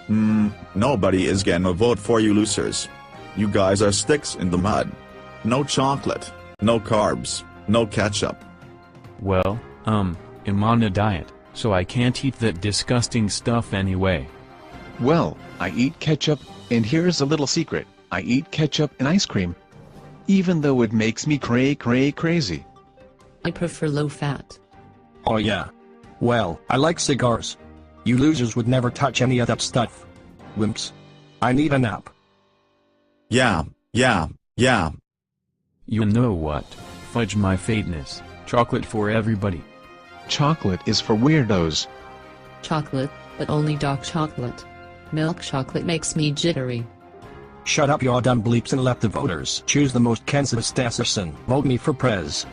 Nobody is gonna vote for you losers. You guys are sticks in the mud. No chocolate, no carbs, no ketchup. Well, I'm on a diet, so I can't eat that disgusting stuff anyway. Well, I eat ketchup, and here's a little secret. I eat ketchup and ice cream. Even though it makes me crazy. I prefer low fat. Oh yeah. Well, I like cigars. You losers would never touch any of that stuff. Wimps. I need a nap. Yeah. You know what? Fudge my fateness. Chocolate for everybody. Chocolate is for weirdos. Chocolate, but only dark chocolate. Milk chocolate makes me jittery. Shut up your dumb bleeps and let the voters choose the most consistent. Vote me for Prez.